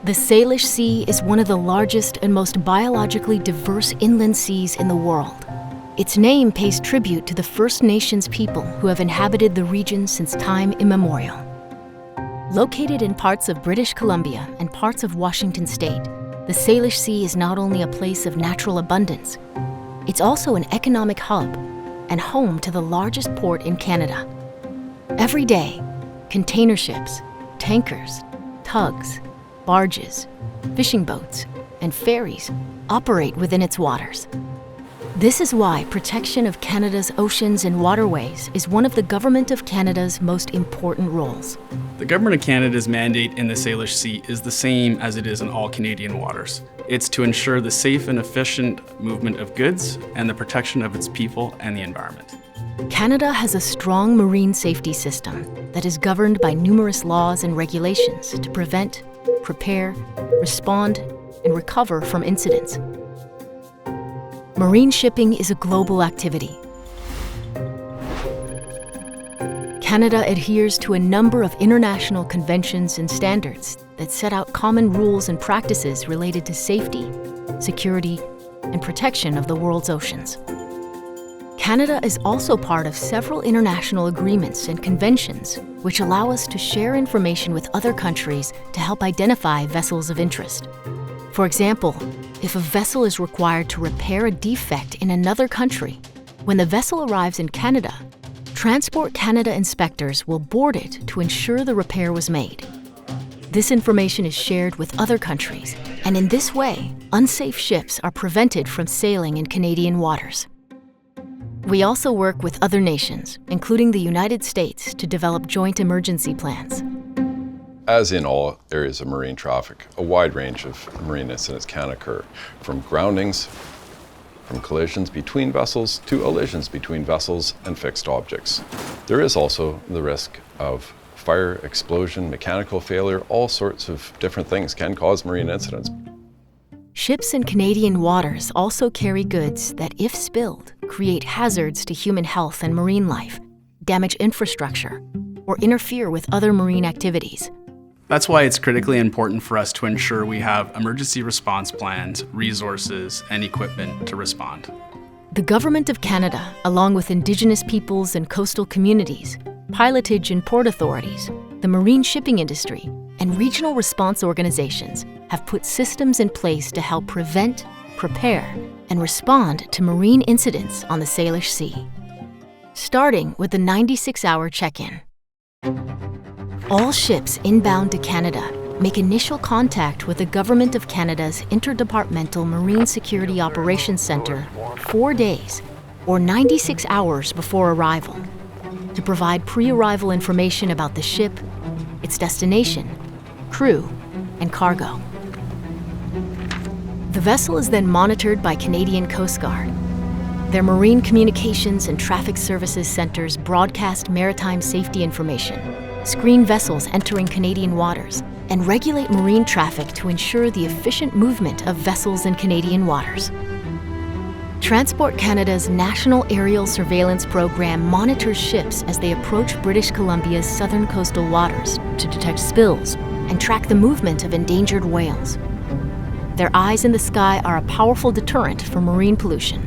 The Salish Sea is one of the largest and most biologically diverse inland seas in the world. Its name pays tribute to the First Nations people who have inhabited the region since time immemorial. Located in parts of British Columbia and parts of Washington State, the Salish Sea is not only a place of natural abundance, it's also an economic hub and home to the largest port in Canada. Every day, container ships, tankers, tugs, barges, fishing boats, and ferries operate within its waters. This is why protection of Canada's oceans and waterways is one of the Government of Canada's most important roles. The Government of Canada's mandate in the Salish Sea is the same as it is in all Canadian waters. It's to ensure the safe and efficient movement of goods and the protection of its people and the environment. Canada has a strong marine safety system that is governed by numerous laws and regulations to prevent, prepare, respond, and recover from incidents. Marine shipping is a global activity. Canada adheres to a number of international conventions and standards that set out common rules and practices related to safety, security, and protection of the world's oceans. Canada is also part of several international agreements and conventions which allow us to share information with other countries to help identify vessels of interest. For example, if a vessel is required to repair a defect in another country, when the vessel arrives in Canada, Transport Canada inspectors will board it to ensure the repair was made. This information is shared with other countries, and in this way, unsafe ships are prevented from sailing in Canadian waters. We also work with other nations, including the United States, to develop joint emergency plans. As in all areas of marine traffic, a wide range of marine incidents can occur, from groundings, from collisions between vessels, to collisions between vessels and fixed objects. There is also the risk of fire, explosion, mechanical failure. All sorts of different things can cause marine incidents. Ships in Canadian waters also carry goods that, if spilled, create hazards to human health and marine life, damage infrastructure, or interfere with other marine activities. That's why it's critically important for us to ensure we have emergency response plans, resources, and equipment to respond. The Government of Canada, along with Indigenous peoples and coastal communities, pilotage and port authorities, the marine shipping industry, and regional response organizations have put systems in place to help prevent, prepare, and respond to marine incidents on the Salish Sea. Starting with the 96-hour check-in. All ships inbound to Canada make initial contact with the Government of Canada's Interdepartmental Marine Security Operations Centre 4 days, or 96 hours before arrival, to provide pre-arrival information about the ship, its destination, crew, and cargo. The vessel is then monitored by Canadian Coast Guard. Their Marine Communications and Traffic Services Centres broadcast maritime safety information, screen vessels entering Canadian waters, and regulate marine traffic to ensure the efficient movement of vessels in Canadian waters. Transport Canada's National Aerial Surveillance Program monitors ships as they approach British Columbia's southern coastal waters to detect spills and track the movement of endangered whales. Their eyes in the sky are a powerful deterrent for marine pollution.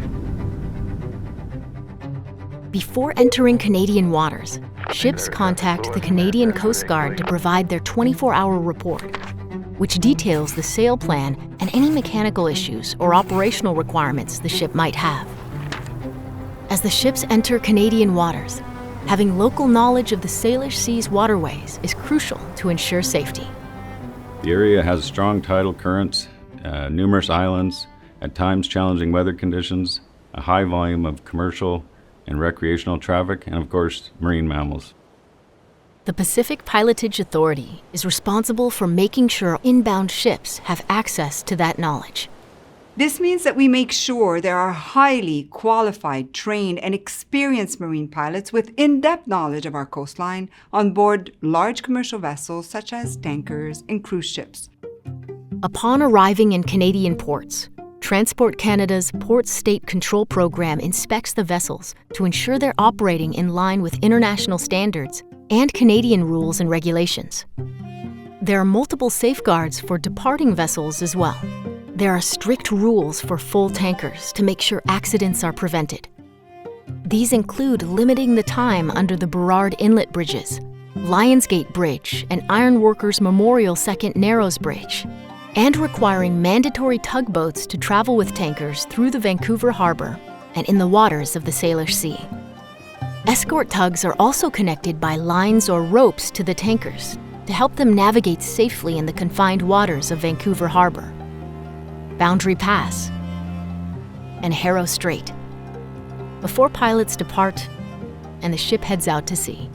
Before entering Canadian waters, ships contact the Canadian Coast Guard to provide their 24-hour report, which details the sail plan and any mechanical issues or operational requirements the ship might have. As the ships enter Canadian waters, having local knowledge of the Salish Sea's waterways is crucial to ensure safety. The area has strong tidal currents, numerous islands, at times challenging weather conditions, a high volume of commercial and recreational traffic, and of course, marine mammals. The Pacific Pilotage Authority is responsible for making sure inbound ships have access to that knowledge. This means that we make sure there are highly qualified, trained, and experienced marine pilots with in-depth knowledge of our coastline on board large commercial vessels such as tankers and cruise ships. Upon arriving in Canadian ports, Transport Canada's Port State Control Program inspects the vessels to ensure they're operating in line with international standards and Canadian rules and regulations. There are multiple safeguards for departing vessels as well. There are strict rules for full tankers to make sure accidents are prevented. These include limiting the time under the Burrard Inlet bridges, Lionsgate Bridge, and Ironworkers Memorial Second Narrows Bridge, and requiring mandatory tugboats to travel with tankers through the Vancouver Harbour and in the waters of the Salish Sea. Escort tugs are also connected by lines or ropes to the tankers to help them navigate safely in the confined waters of Vancouver Harbour, Boundary Pass, and Harrow Strait, before pilots depart and the ship heads out to sea.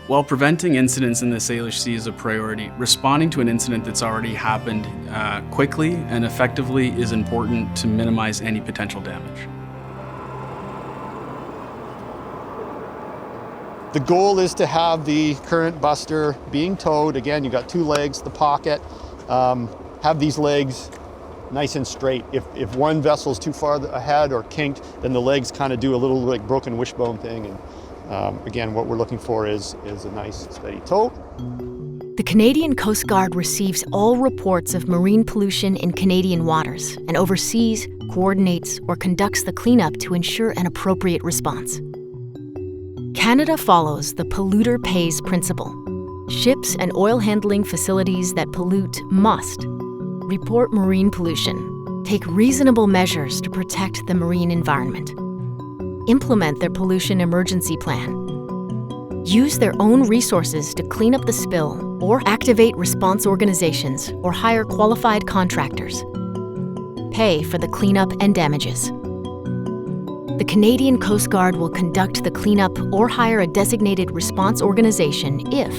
While preventing incidents in the Salish Sea is a priority, responding to an incident that's already happened quickly and effectively is important to minimize any potential damage. The goal is to have the current buster being towed. Again, you've got two legs, the pocket, have these legs nice and straight. If one vessel's too far ahead or kinked, then the legs kind of do a little like broken wishbone thing. And again, what we're looking for is a nice steady tow. The Canadian Coast Guard receives all reports of marine pollution in Canadian waters and oversees, coordinates, or conducts the cleanup to ensure an appropriate response. Canada follows the polluter pays principle. Ships and oil handling facilities that pollute must report marine pollution, take reasonable measures to protect the marine environment, implement their pollution emergency plan, use their own resources to clean up the spill, or activate response organizations or hire qualified contractors, pay for the cleanup and damages. The Canadian Coast Guard will conduct the cleanup or hire a designated response organization if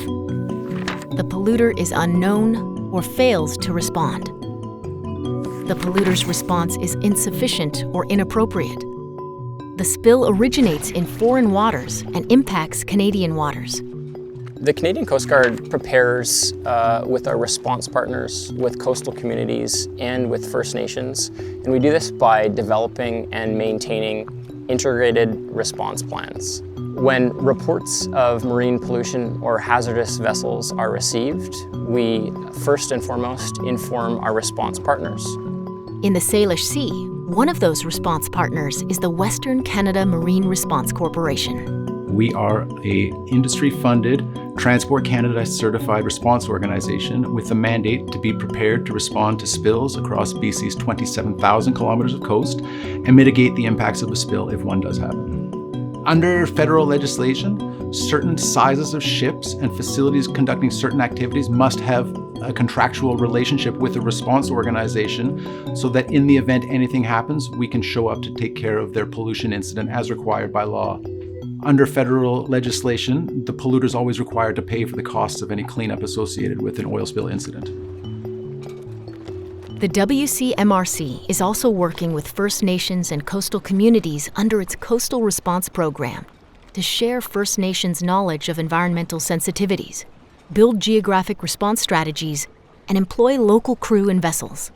the polluter is unknown or fails to respond, the polluter's response is insufficient or inappropriate, the spill originates in foreign waters and impacts Canadian waters. The Canadian Coast Guard prepares with our response partners, with coastal communities, and with First Nations. And we do this by developing and maintaining integrated response plans. When reports of marine pollution or hazardous vessels are received, we first and foremost inform our response partners. In the Salish Sea, one of those response partners is the Western Canada Marine Response Corporation. We are an industry-funded, Transport Canada certified response organization with a mandate to be prepared to respond to spills across BC's 27,000 kilometers of coast and mitigate the impacts of a spill if one does happen. Under federal legislation, certain sizes of ships and facilities conducting certain activities must have a contractual relationship with a response organization so that in the event anything happens, we can show up to take care of their pollution incident as required by law. Under federal legislation, the polluter is always required to pay for the costs of any cleanup associated with an oil spill incident. The WCMRC is also working with First Nations and coastal communities under its Coastal Response Program to share First Nations knowledge of environmental sensitivities, build geographic response strategies, and employ local crew and vessels.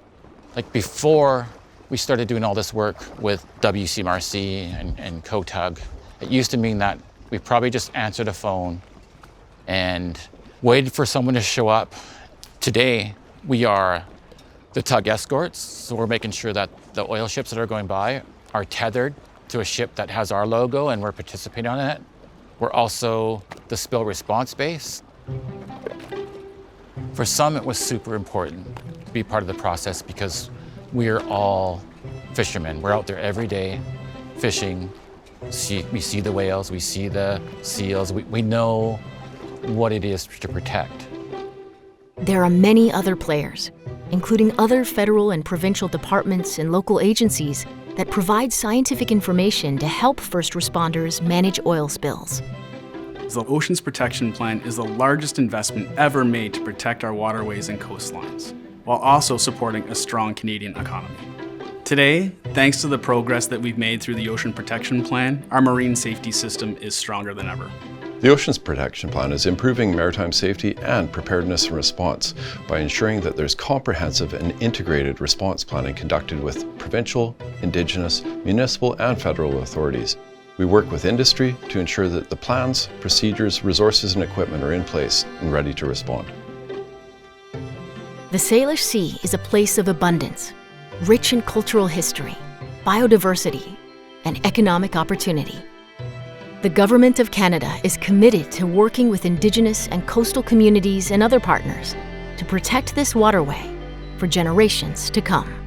Like before we started doing all this work with WCMRC and COTUG, it used to mean that we probably just answered a phone and waited for someone to show up. Today, we are the tug escorts, so we're making sure that the oil ships that are going by are tethered to a ship that has our logo and we're participating on it. We're also the spill response base. For some, it was super important to be part of the process because we're all fishermen. We're out there every day fishing. We see the whales, we see the seals, we know what it is to protect. There are many other players, including other federal and provincial departments and local agencies that provide scientific information to help first responders manage oil spills. The Oceans Protection Plan is the largest investment ever made to protect our waterways and coastlines, while also supporting a strong Canadian economy. Today, thanks to the progress that we've made through the Ocean Protection Plan, our marine safety system is stronger than ever. The Oceans Protection Plan is improving maritime safety and preparedness and response by ensuring that there's comprehensive and integrated response planning conducted with provincial, Indigenous, municipal and federal authorities. We work with industry to ensure that the plans, procedures, resources and equipment are in place and ready to respond. The Salish Sea is a place of abundance, rich in cultural history, biodiversity, and economic opportunity. The Government of Canada is committed to working with Indigenous and coastal communities and other partners to protect this waterway for generations to come.